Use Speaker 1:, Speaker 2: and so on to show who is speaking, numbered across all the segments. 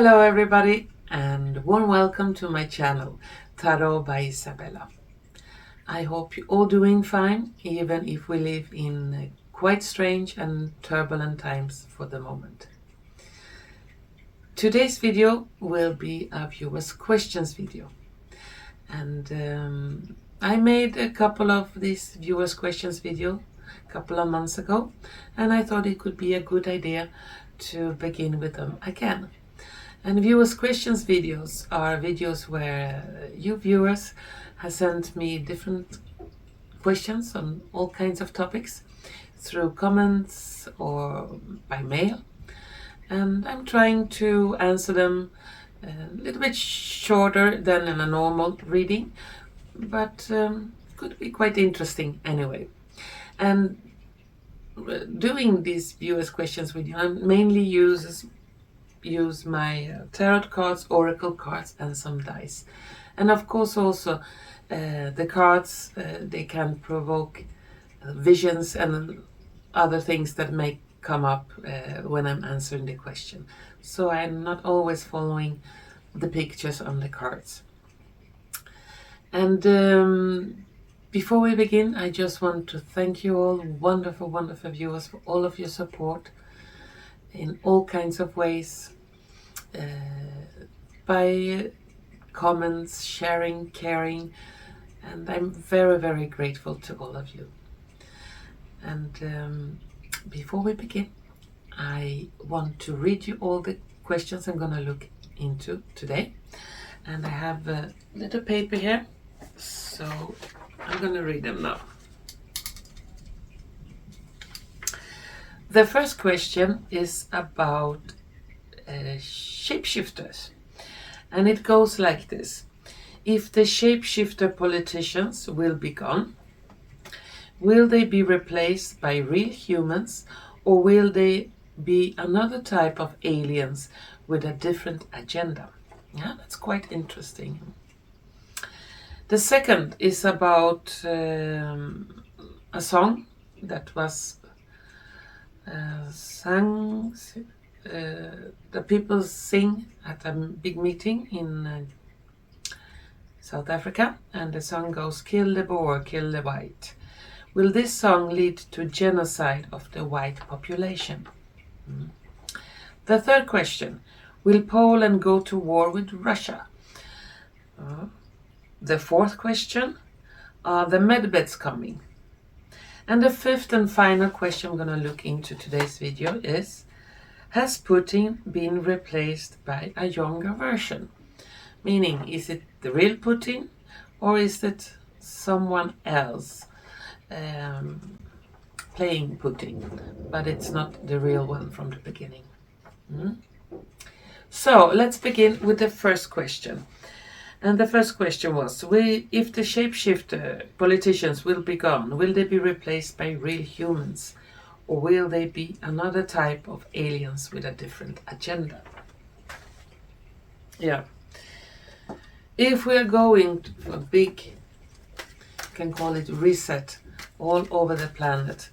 Speaker 1: Hello everybody and warm welcome to my channel, Tarot by Izabela. I hope you're all doing fine, even if we live in quite strange and turbulent times for the moment. Today's video will be a viewers questions video, and I made a couple of these viewers questions video a couple of months ago, and I thought it could be a good idea to begin with them again. And viewers questions videos are videos where you viewers have sent me different questions on all kinds of topics through comments or by mail, and I'm trying to answer them a little bit shorter than in a normal reading, but could be quite interesting anyway. And doing these viewers questions video, I mainly use my tarot cards, oracle cards, and some dice. And of course also the cards, they can provoke visions and other things that may come up when I'm answering the question. So I'm not always following the pictures on the cards. And before we begin, I just want to thank you all, wonderful viewers, for all of your support in all kinds of ways, by comments, sharing, caring, and I'm very grateful to all of you. And before we begin, I want to read you all the questions I'm going to look into today, and I have a little paper here, so I'm going to read them now. The first question is about shapeshifters, and it goes like this: if the shapeshifter politicians will be gone, will they be replaced by real humans, or will they be another type of aliens with a different agenda? Yeah, that's quite interesting. The second is about a song that was sung, the people sing at a big meeting in South Africa, and the song goes, "Kill the Boer, kill the white." Will this song lead to genocide of the white population? The third question: will Poland go to war with Russia? The fourth question: are the Medbeds coming? And the fifth and final question I'm going to look into today's video is: has Putin been replaced by a younger version? Meaning, is it the real Putin, or is it someone else playing Putin, but it's not the real one from the beginning? So let's begin with the first question. And the first question was, if the shapeshifter politicians will be gone, will they be replaced by real humans, or will they be another type of aliens with a different agenda? Yeah. If we're going to a big, you can call it reset, all over the planet,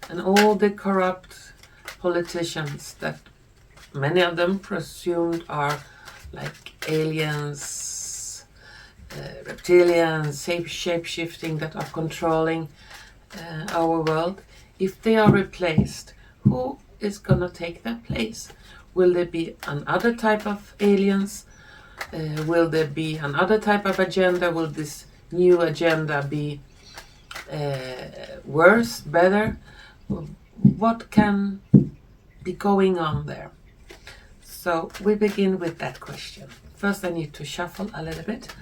Speaker 1: and all the corrupt politicians that many of them presumed are like aliens, reptilians, shape-shifting, that are controlling our world, if they are replaced, who is going to take their place? Will there be another type of aliens? Will there be another type of agenda? Will this new agenda be worse, better? What can be going on there? So we begin with that question. First, I need to shuffle a little bit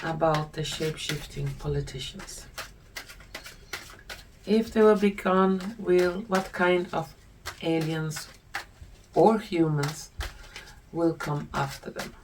Speaker 1: about the shape-shifting politicians. If they will be gone, what kind of aliens or humans will come after them?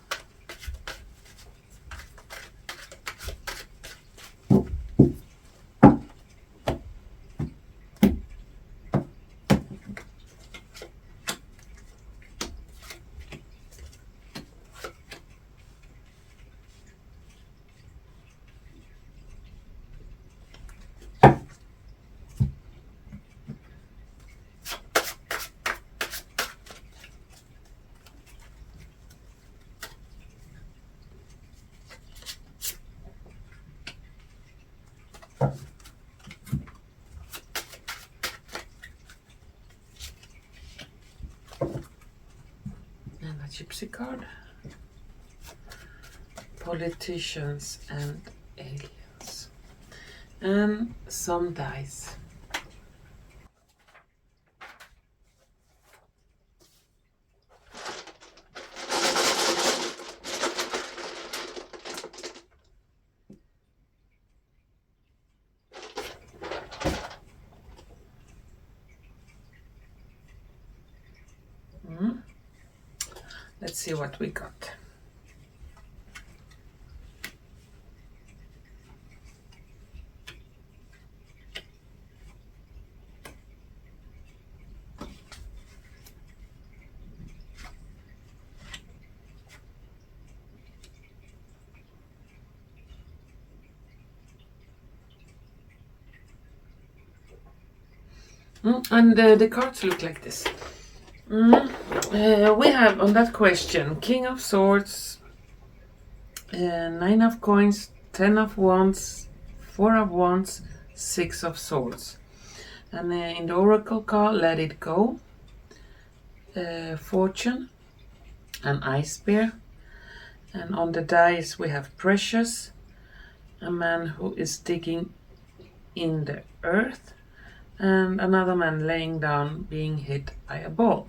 Speaker 1: gypsy card. Politicians and aliens. And some dice. Let's see what we got. And the cards look like this. We have on that question King of Swords, 9 of Coins, 10 of Wands, 4 of Wands, 6 of Swords. And in the Oracle card, Let It Go, Fortune, an Ice Bear. And on the dice we have Precious, a man who is digging in the earth, and another man laying down being hit by a ball.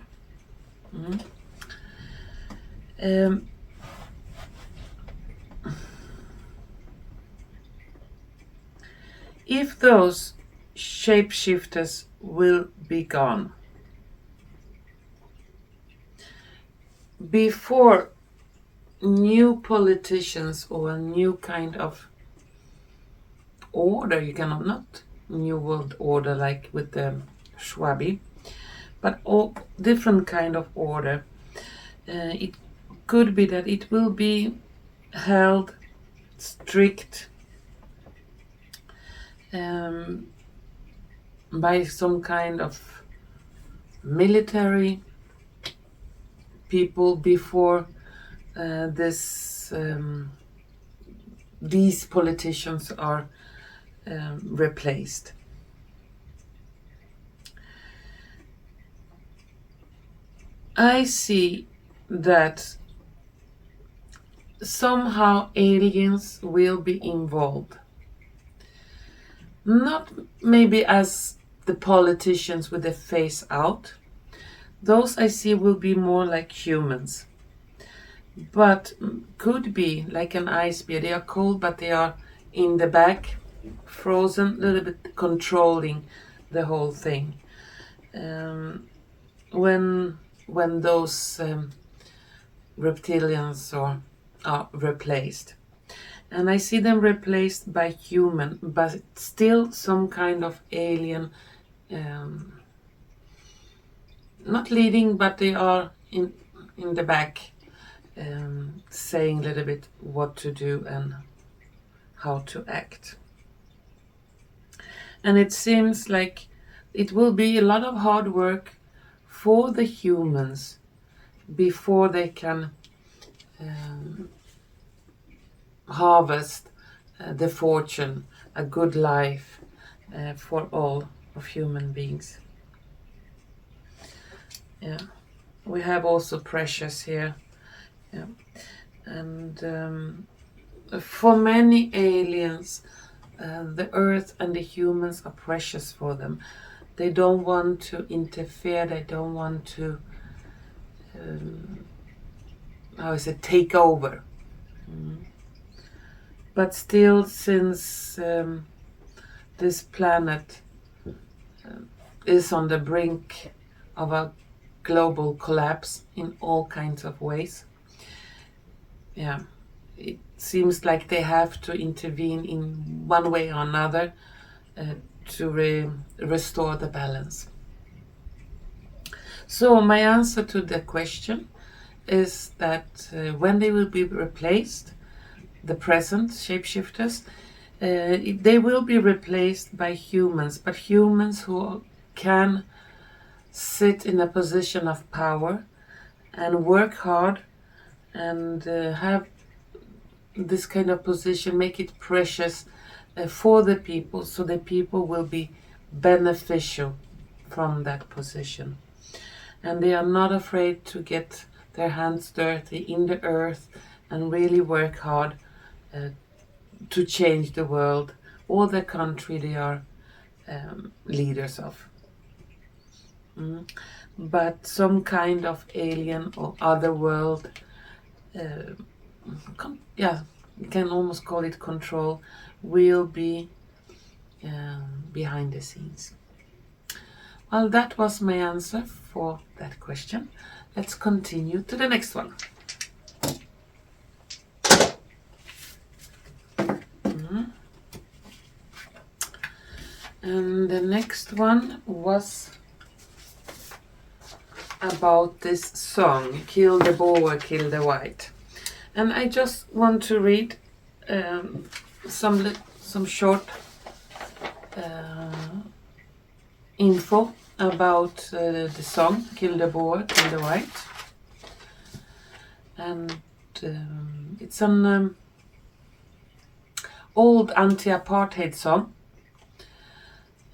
Speaker 1: If those shapeshifters will be gone before new politicians or a new kind of order, you cannot, not new world order like with the Schwabi, but all different kind of order. It could be that it will be held strict by some kind of military people before these politicians are replaced. I see that somehow aliens will be involved. Not maybe as the politicians with the face out. Those I see will be more like humans. But could be like an ice bear. They are cold, but they are in the back, frozen, a little bit controlling the whole thing. When those reptilians are replaced. And I see them replaced by human, but still some kind of alien, not leading, but they are in the back, saying a little bit what to do and how to act. And it seems like it will be a lot of hard work for the humans before they can harvest the fortune, a good life for all of human beings. Yeah, we have also Precious here. Yeah, and for many aliens, the earth and the humans are precious for them. They don't want to interfere. They don't want to, take over. But still, since this planet is on the brink of a global collapse in all kinds of ways, yeah, it seems like they have to intervene in one way or another to restore the balance. So my answer to the question is that when they will be replaced, the present shapeshifters, they will be replaced by humans, but humans who can sit in a position of power and work hard and have this kind of position, make it precious for the people, so the people will be beneficial from that position. And they are not afraid to get their hands dirty in the earth and really work hard to change the world or the country they are leaders of. But some kind of alien or other world, you can almost call it control, will be behind the scenes. Well, that was my answer for that question. Let's continue to the next one. And the next one was about this song, Kill the Boer, Kill the White. And I just want to read some short info about the song, Kill the Boer, Kill the White. And it's an old anti-apartheid song.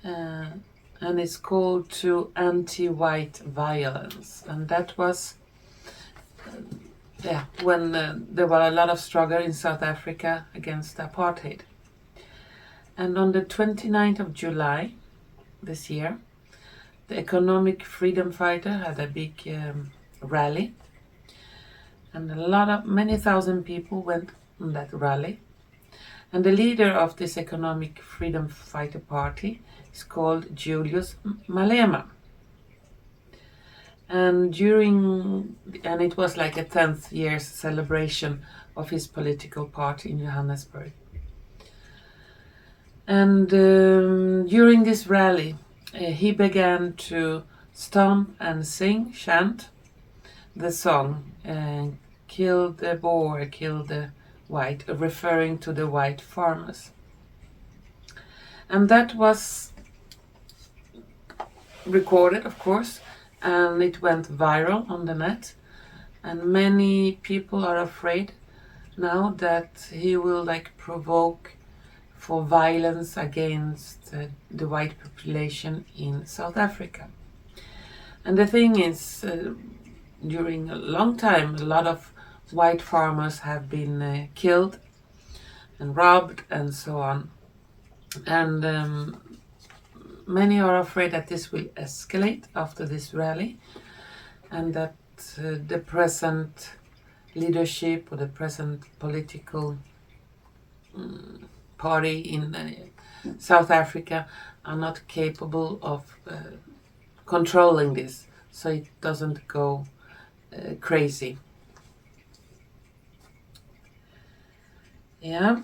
Speaker 1: And it's called To Anti-White Violence. And that was when there were a lot of struggle in South Africa against apartheid. And on the 29th of July this year, the economic freedom fighter had a big rally. And many thousand people went on that rally. And the leader of this economic freedom fighter party is called Julius Malema. And it was like a 10th year's celebration of his political party in Johannesburg. And during this rally, he began to stomp and chant the song, Kill the Boer, Kill the White, referring to the white farmers. And that was recorded, of course, and it went viral on the net. And many people are afraid now that he will provoke for violence against the white population in South Africa. And the thing is, during a long time, a lot of white farmers have been killed and robbed and so on. And many are afraid that this will escalate after this rally, and that the present leadership or the present political party in South Africa are not capable of controlling this, so it doesn't go crazy. Yeah.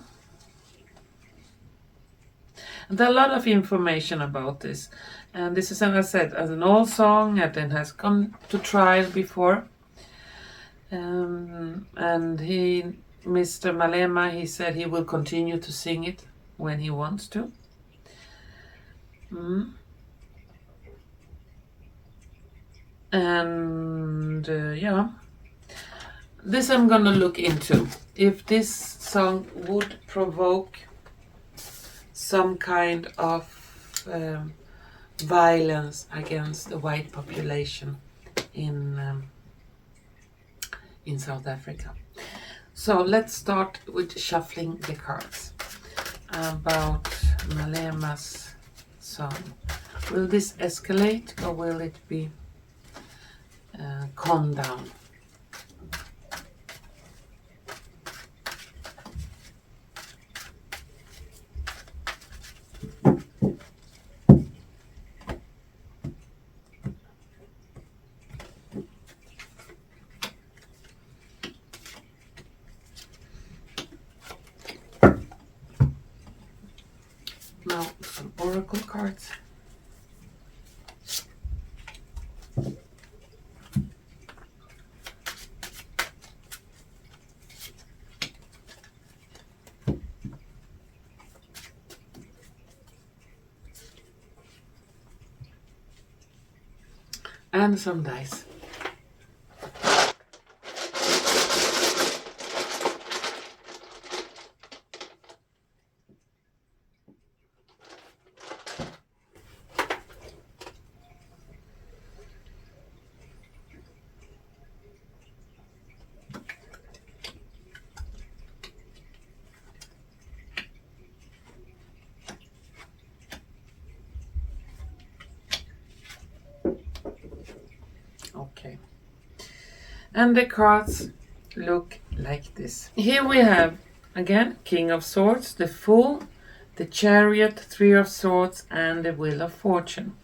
Speaker 1: And there are a lot of information about this. And this is, as I said, as an old song that then has come to trial before. And Mr. Malema, he said he will continue to sing it when he wants to. And this I'm gonna look into. If this song would provoke some kind of violence against the white population in South Africa. So let's start with shuffling the cards about Malema's song. Will this escalate or will it be calmed down? Now some oracle cards. And some dice. And the cards look like this. Here we have, again, King of Swords, the Fool, the Chariot, Three of Swords, and the Wheel of Fortune.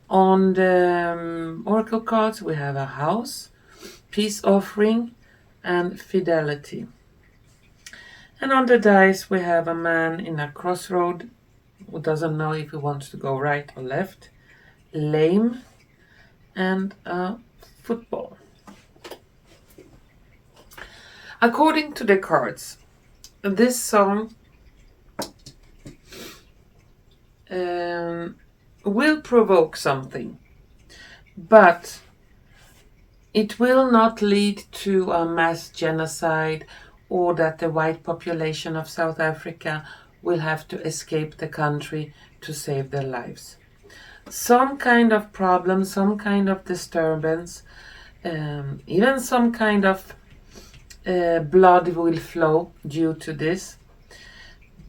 Speaker 1: On the oracle cards, we have a house, peace offering, and fidelity. And on the dice, we have a man in a crossroad who doesn't know if he wants to go right or left, lame, and a football. According to the cards, this song will provoke something, but it will not lead to a mass genocide or that the white population of South Africa will have to escape the country to save their lives. Some kind of problem, some kind of disturbance, even some kind of blood will flow due to this.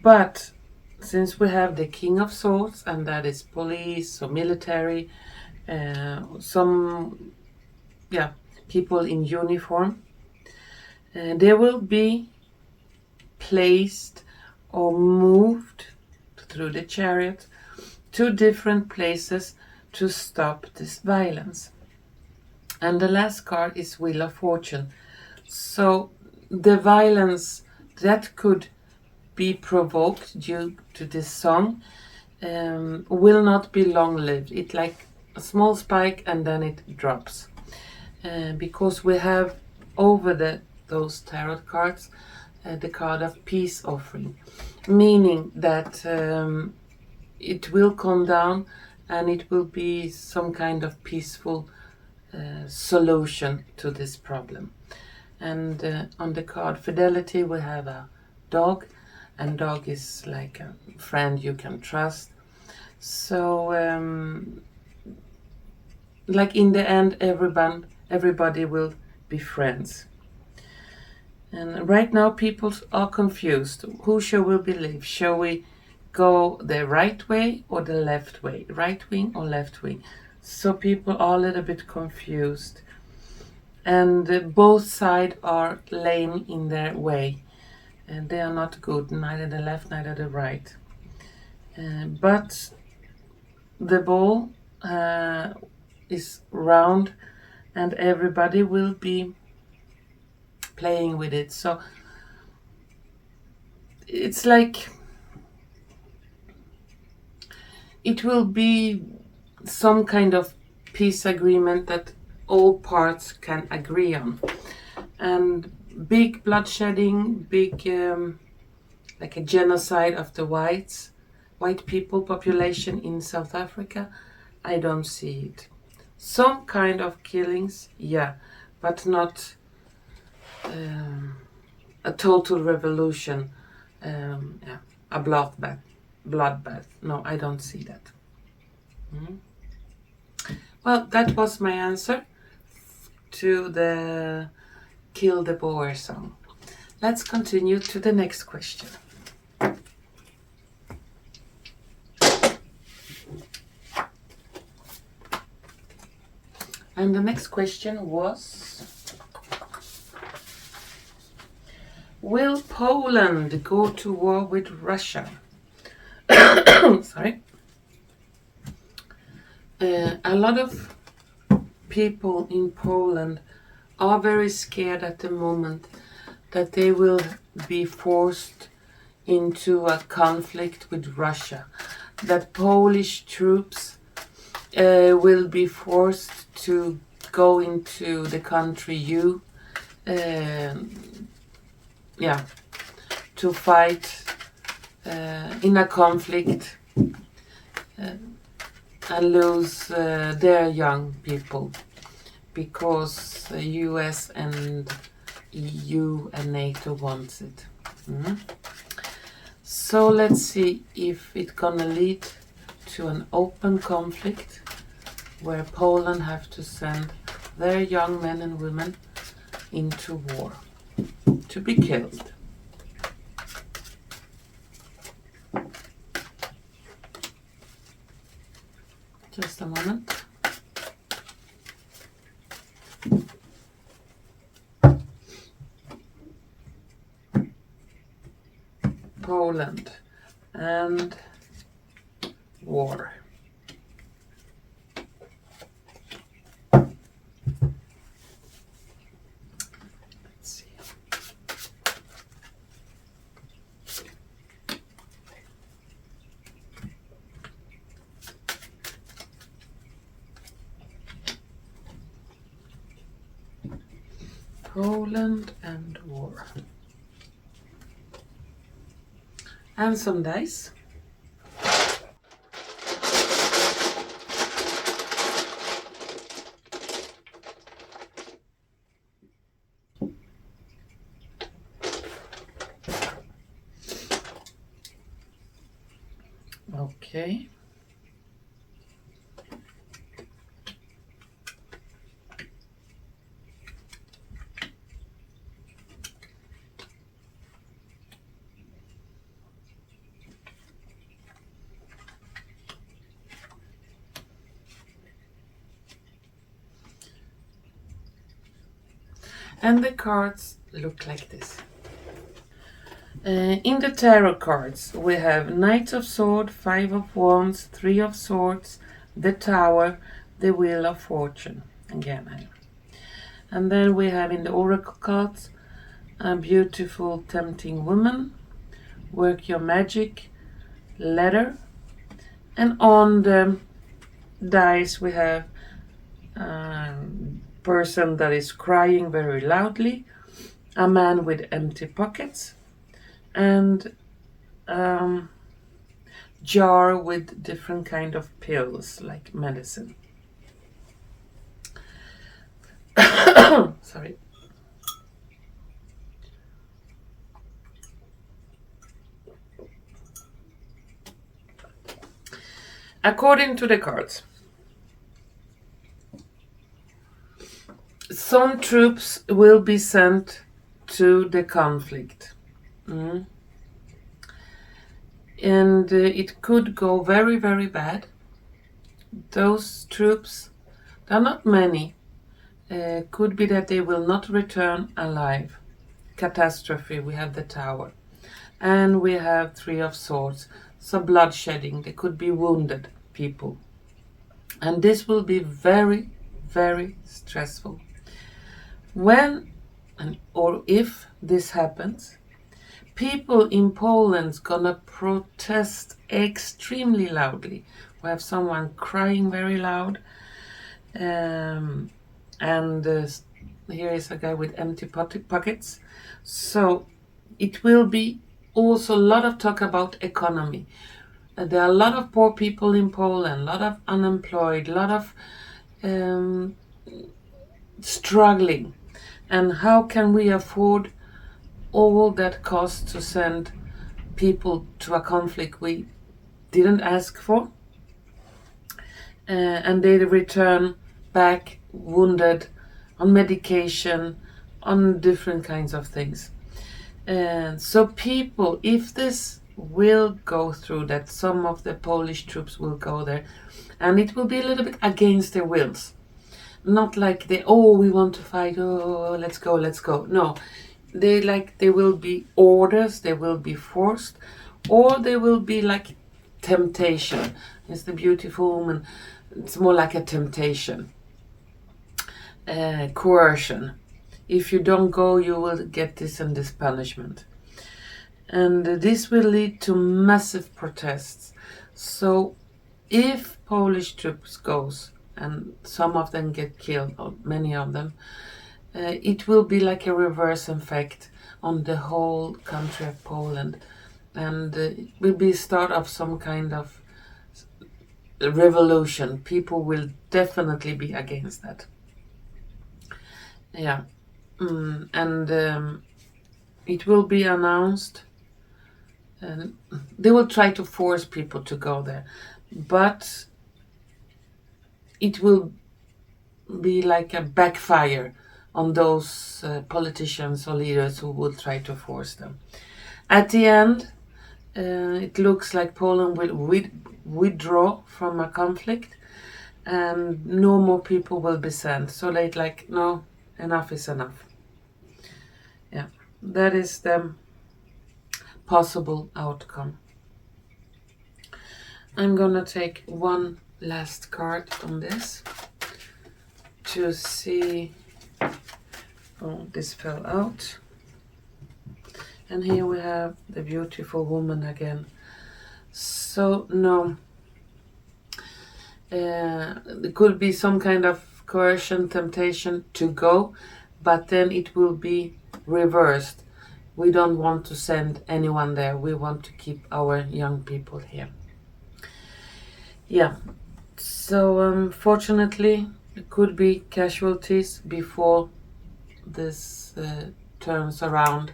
Speaker 1: But since we have the King of Swords, and that is police or military, some people in uniform, they will be placed or moved through the chariot to different places to stop this violence. And the last card is Wheel of Fortune. So the violence that could be provoked due to this song will not be long-lived. It's like a small spike and then it drops. Because we have over those tarot cards the card of peace offering, meaning that it will come down and it will be some kind of peaceful solution to this problem. And on the card fidelity, we have a dog, and dog is like a friend you can trust. So like in the end, everybody will be friends. And right now people are confused. Who shall we believe? Shall we go the right way or the left way? Right wing or left wing? So people are a little bit confused. And both sides are lame in their way. And they are not good, neither the left, neither the right. But the ball is round and everybody will be playing with it. So it's like it will be some kind of peace agreement that all parts can agree on. And big bloodshedding, big like a genocide of the white people population in South Africa, I don't see it. Some kind of killings, yeah, but not a total revolution, a bloodbath. No, I don't see that. Well, that was my answer to the Kill the Boer song. Let's continue to the next question. And the next question was, will Poland go to war with Russia? Sorry. A lot of people in Poland are very scared at the moment that they will be forced into a conflict with Russia, that Polish troops will be forced to go into the country to fight in a conflict and lose their young people because the US and EU and NATO wants it. So let's see if it's gonna lead to an open conflict where Poland have to send their young men and women into war to be killed. Just a moment. Poland and war. Let's see. Poland and war. And some dice. Okay. And the cards look like this. In the tarot cards, we have Knight of Swords, Five of Wands, Three of Swords, the Tower, the Wheel of Fortune. Again. And then we have in the Oracle cards, a beautiful tempting woman, work your magic, letter. And on the dice we have a person that is crying very loudly, a man with empty pockets, and jar with different kind of pills like medicine. Sorry. According to the cards, some troops will be sent to the conflict. And it could go very, very bad. Those troops, there are not many, could be that they will not return alive. Catastrophe, we have the Tower. And we have Three of Swords, so bloodshedding, they could be wounded people. And this will be very, very stressful. When or if this happens, people in Poland's gonna protest extremely loudly. We have someone crying very loud, and here is a guy with empty pockets. So it will be also a lot of talk about economy. There are a lot of poor people in Poland, a lot of unemployed, a lot of struggling. And how can we afford all that cost to send people to a conflict we didn't ask for? And they return back wounded, on medication, on different kinds of things. And so people, if this will go through, that some of the Polish troops will go there, and it will be a little bit against their wills. Not like we want to fight, let's go. No, there will be orders, they will be forced, or there will be like temptation. It's the beautiful woman, it's more like a temptation. Coercion. If you don't go, you will get this and this punishment. And this will lead to massive protests. So if Polish troops goes, and some of them get killed, or many of them, it will be like a reverse effect on the whole country of Poland. And it will be start of some kind of revolution. People will definitely be against that. Yeah. And it will be announced, and they will try to force people to go there, but it will be like a backfire on those politicians or leaders who will try to force them. At the end, it looks like Poland will withdraw from a conflict, and no more people will be sent. So they're like, no, enough is enough. Yeah, that is the possible outcome. I'm gonna take one last card on this to see. Oh, this fell out. And here we have the beautiful woman again. So no, there could be some kind of coercion, temptation to go, but then it will be reversed. We don't want to send anyone there. We want to keep our young people here. Yeah, so fortunately there could be casualties before this turns around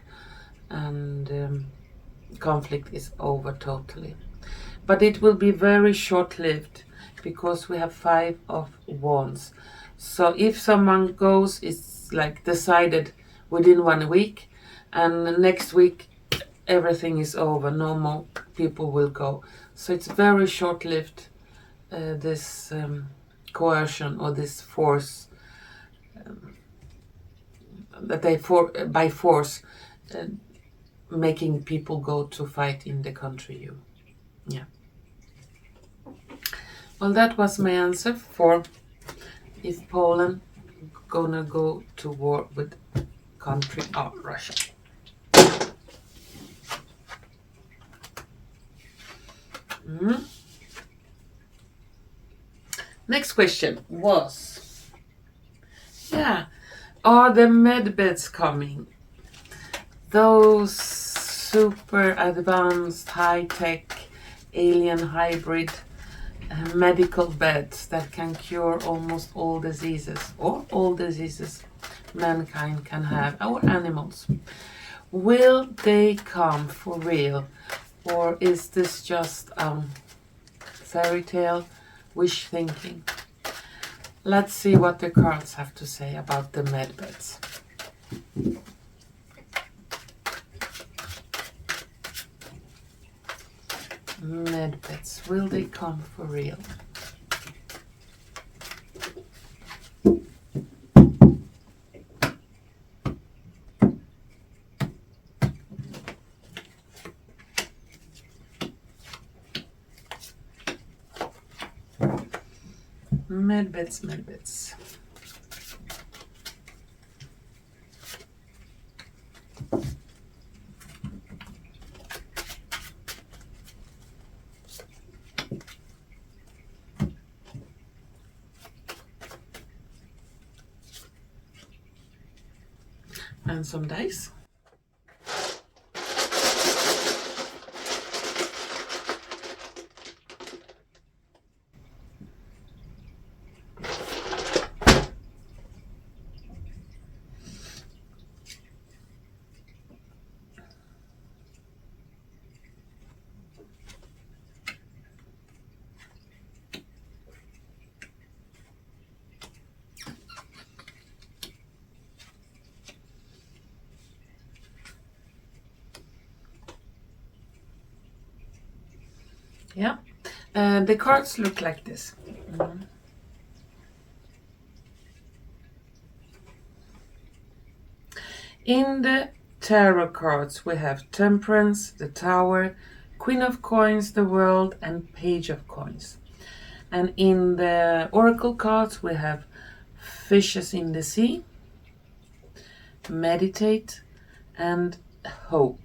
Speaker 1: and conflict is over totally. But it will be very short-lived because we have 5 of Wands. So if someone goes, it's like decided within 1 week, and next week everything is over, no more people will go. So it's very short-lived, this coercion or this force, that they by force making people go to fight in the country. Yeah. Well, that was my answer for if Poland gonna go to war with country of Russia. Next question was, are the Medbeds coming? Those super advanced, high-tech, alien hybrid medical beds that can cure almost all diseases, or all diseases mankind can have, our animals. Will they come for real, or is this just fairy tale, wish thinking? Let's see what the cards have to say about the Medbeds. Medbeds, will they come for real? Medbeds, Medbeds. And some dice. Yeah, the cards look like this. In the tarot cards we have Temperance, the Tower, Queen of Coins, the World, and Page of Coins. And in the oracle cards we have Fishes in the Sea, Meditate, and Hope.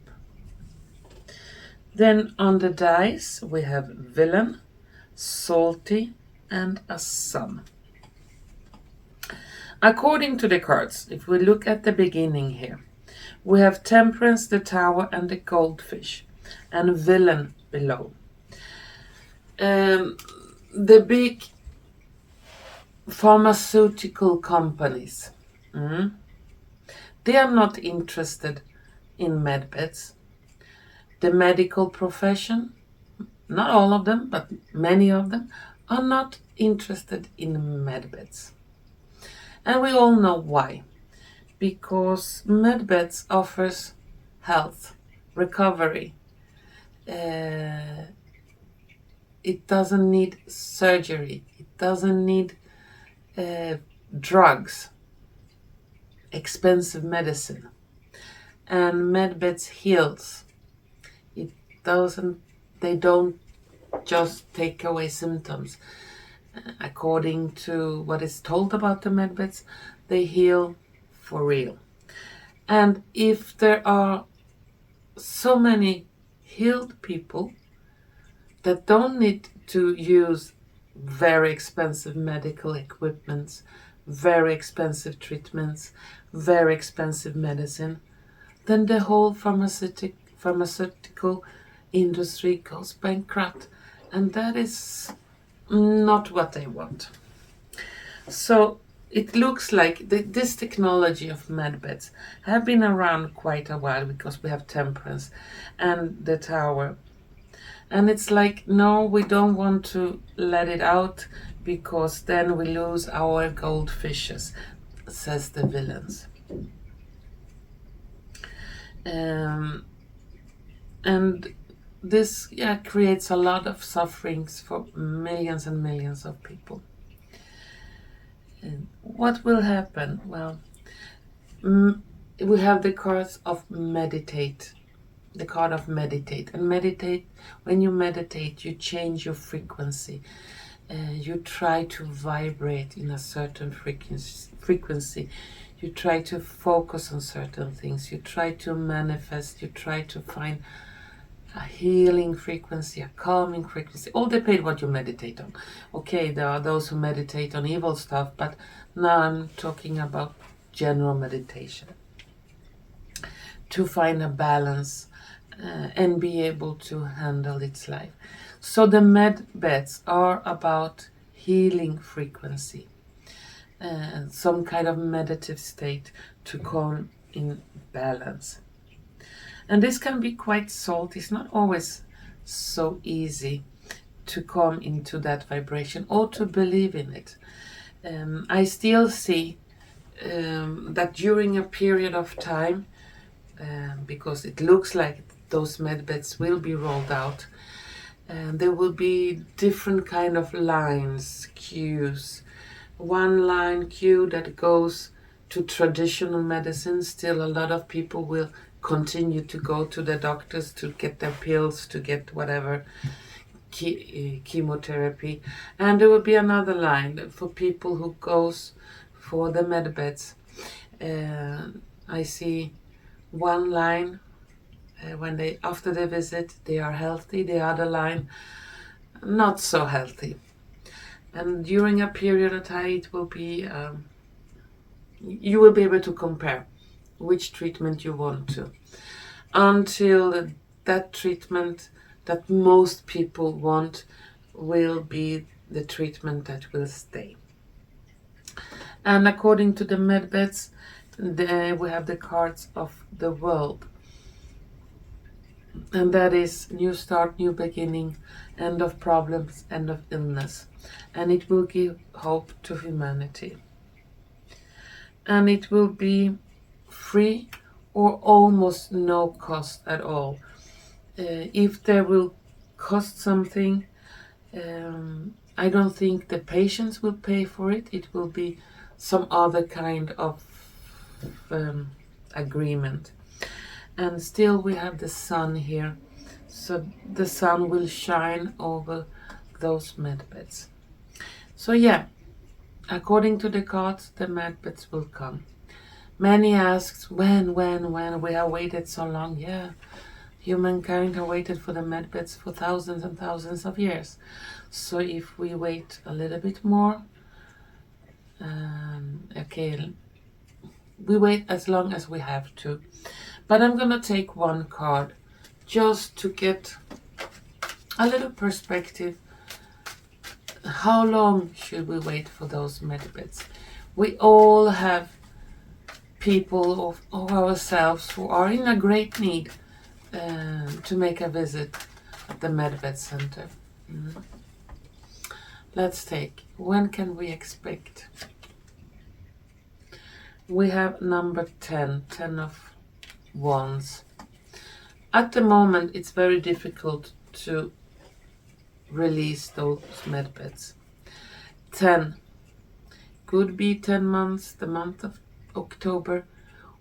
Speaker 1: Then on the dice we have Villain, Salty, and a Sun. According to the cards, if we look at the beginning here, we have Temperance, the Tower, and the Goldfish, and Villain below. The big pharmaceutical companies, they are not interested in medbeds. The medical profession, not all of them, but many of them, are not interested in medbeds. And we all know why. Because medbeds offers health, recovery. It doesn't need surgery. It doesn't need drugs, expensive medicine. And medbeds heals. they don't just take away symptoms. According to what is told about the medbeds, they heal for real. And if there are so many healed people that don't need to use very expensive medical equipment, very expensive treatments, very expensive medicine, then the whole pharmaceutical industry goes bankrupt. And that is not what they want. So it looks like this technology of medbeds have been around quite a while, because we have Temperance and the Tower. And it's like, no, we don't want to let it out, because then we lose our goldfishes, says the villains. And this creates a lot of sufferings for millions and millions of people. And what will happen? Well, we have the cards of meditate. The card of meditate. And meditate, when you meditate, you change your frequency. You try to vibrate in a certain frequency. You try to focus on certain things. You try to manifest. You try to find a healing frequency, a calming frequency. All depends what you meditate on. Okay, there are those who meditate on evil stuff, but now I'm talking about general meditation. To find a balance and be able to handle its life. So the medbeds are about healing frequency, some kind of meditative state to come in balance. And this can be quite salty. It's not always so easy to come into that vibration or to believe in it. I still see that during a period of time, because it looks like those medbeds will be rolled out, and there will be different kind of lines, queues. One line queue that goes to traditional medicine. Still a lot of people will continue to go to the doctors to get their pills, to get whatever chemotherapy. And there will be another line for people who goes for the medbeds. I see one line when after the visit they are healthy, the other line not so healthy. And during a period of time it will be you will be able to compare which treatment you want to, until that treatment that most people want will be the treatment that will stay. And according to the medbeds, we have the cards of the world, and that is new start, new beginning, end of problems, end of illness, and it will give hope to humanity. And it will be free or almost no cost at all. If there will cost something, I don't think the patients will pay for it. It will be some other kind of agreement. And still we have the sun here, so the sun will shine over those medbeds. So yeah, according to the cards, the medbeds will come. Many ask, when? We have waited so long. Yeah, humankind have waited for the medbeds for thousands and thousands of years. So if we wait a little bit more, okay, we wait as long as we have to. But I'm gonna take one card just to get a little perspective. How long should we wait for those medbeds? We all have people of ourselves who are in a great need to make a visit at the Medbed Center. Let's take, when can we expect? We have number 10, 10 of Wands. At the moment, it's very difficult to release those medbeds. 10 could be 10 months, the month of October,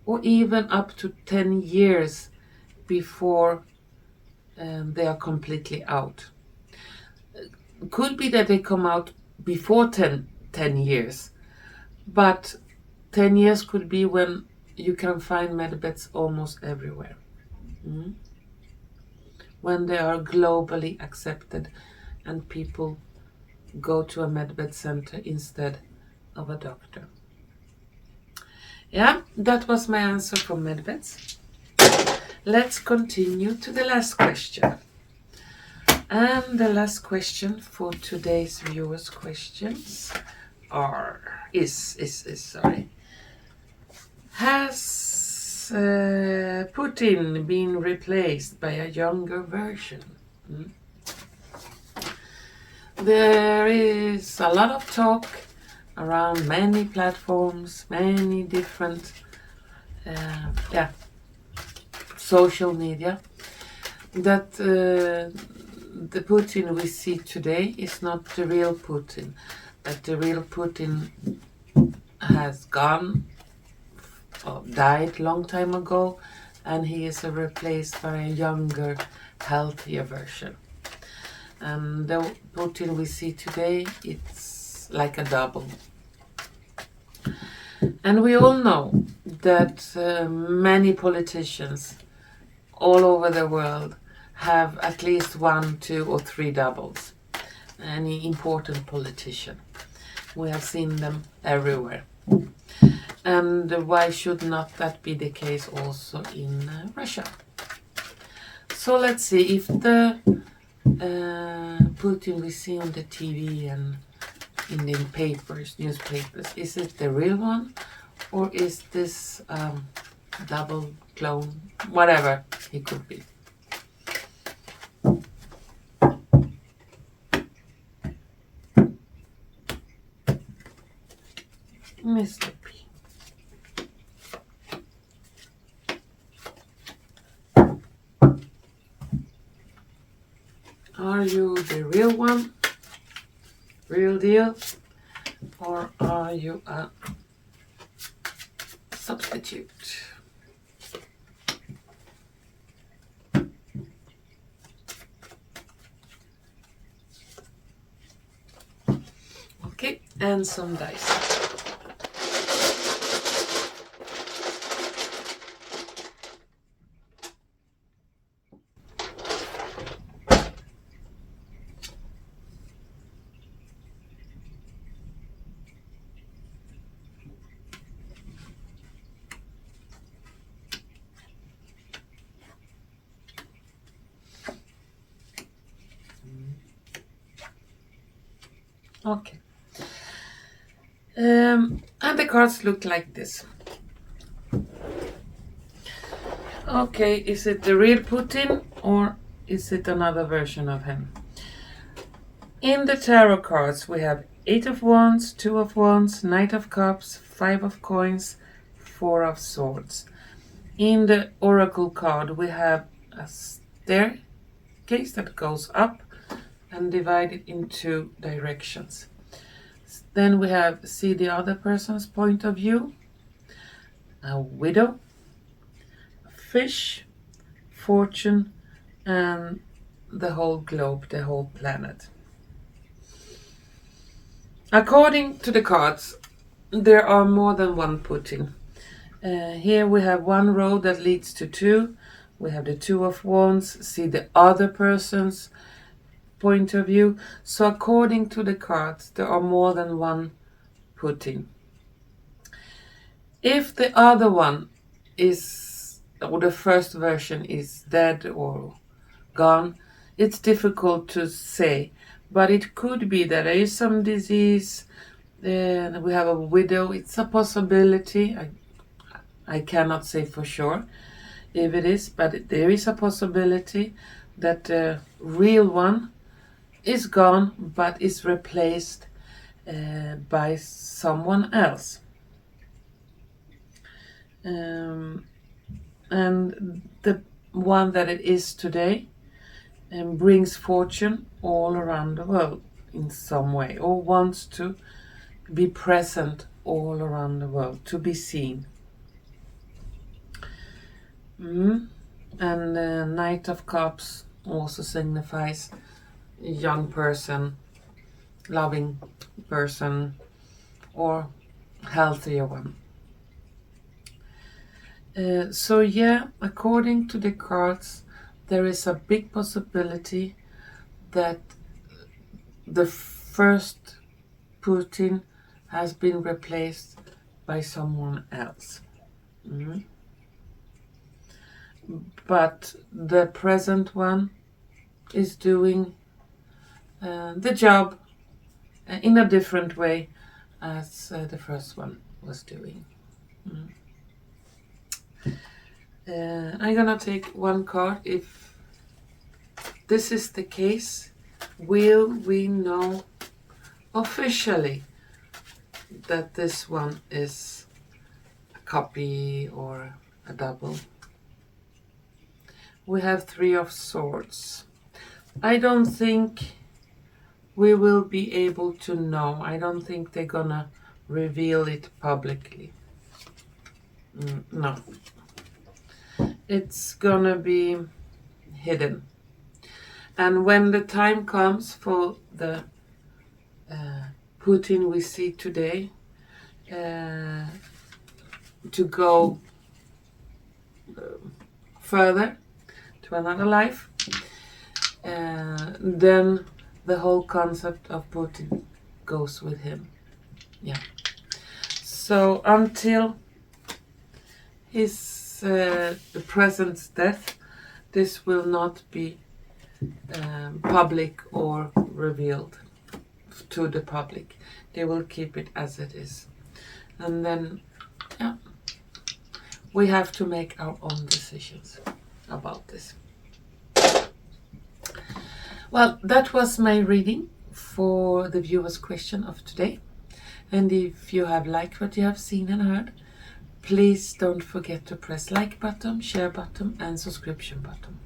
Speaker 1: or even up to 10 years before they are completely out. Could be that they come out before 10 years, but 10 years could be when you can find medbeds almost everywhere. When they are globally accepted and people go to a medbed center instead of a doctor. Yeah, that was my answer for medbeds. Let's continue to the last question. And the last question for today's viewers' questions has Putin been replaced by a younger version? There is a lot of talk around many platforms, many different social media, that the Putin we see today is not the real Putin, that the real Putin has gone or died long time ago, and he is replaced by a younger, healthier version. And the Putin we see today, it's like a double. And we all know that many politicians all over the world have at least 1, 2, or 3 doubles. Any important politician. We have seen them everywhere. And why should not that be the case also in Russia? So let's see if the Putin we see on the TV and in the newspapers, is it the real one, or is this double clone, whatever he could be? Mr. P. Are you the real one, real deal, or are you a substitute? Okay, and some dice. Okay. And the cards look like this. Okay, is it the real Putin, or is it another version of him? In the tarot cards we have 8 of Wands, 2 of Wands, Knight of Cups, 5 of Coins, 4 of Swords. In the Oracle card we have a staircase that goes up and divided in 2 directions. Then we have see the other person's point of view, a widow, a fish, fortune, and the whole globe, the whole planet. According to the cards, there are more than one Putin. Here we have one road that leads to 2. We have the 2 of Wands, see the other person's point of view. So according to the cards, there are more than one Putin. If the other one is, or the first version is dead or gone, it's difficult to say, but it could be that there is some disease. Then we have a widow. It's a possibility. I cannot say for sure if it is, but there is a possibility that the real one is gone but is replaced by someone else. And the one that it is today brings fortune all around the world in some way, or wants to be present all around the world, to be seen. And the Knight of Cups also signifies young person, loving person, or healthier one. So yeah, according to the cards, there is a big possibility that the first Putin has been replaced by someone else. But the present one is doing the job in a different way as the first one was doing. I'm gonna take one card. If this is the case, will we know officially that this one is a copy or a double? We have 3 of Swords. I don't think we will be able to know. I don't think they're gonna reveal it publicly. No. It's gonna be hidden. And when the time comes for the Putin we see today to go further to another life, then the whole concept of Putin goes with him. Yeah. So until his the present death, this will not be public or revealed to the public. They will keep it as it is. And then, yeah, we have to make our own decisions about this. Well, that was my reading for the viewer's question of today. And if you have liked what you have seen and heard, please don't forget to press like button, share button and subscription button.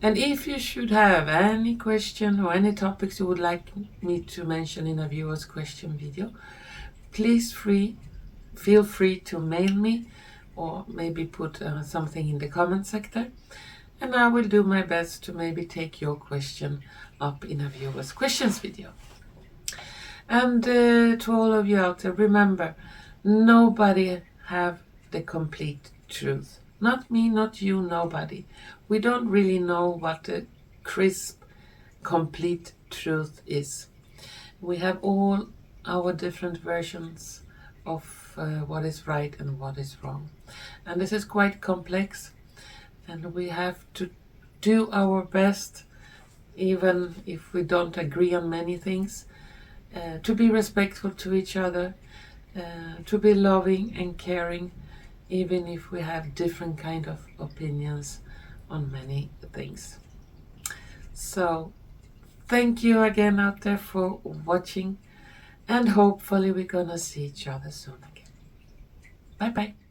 Speaker 1: And if you should have any question or any topics you would like me to mention in a viewer's question video, please feel free to mail me or maybe put something in the comment sector, and I will do my best to maybe take your question up in a viewer's questions video. And to all of you out there, remember, nobody have the complete truth. Not me, not you, nobody. We don't really know what the crisp, complete truth is. We have all our different versions of what is right and what is wrong. And this is quite complex, and we have to do our best, even if we don't agree on many things, to be respectful to each other, to be loving and caring, even if we have different kind of opinions on many things. So thank you again out there for watching, and hopefully we're gonna see each other soon again. Bye bye.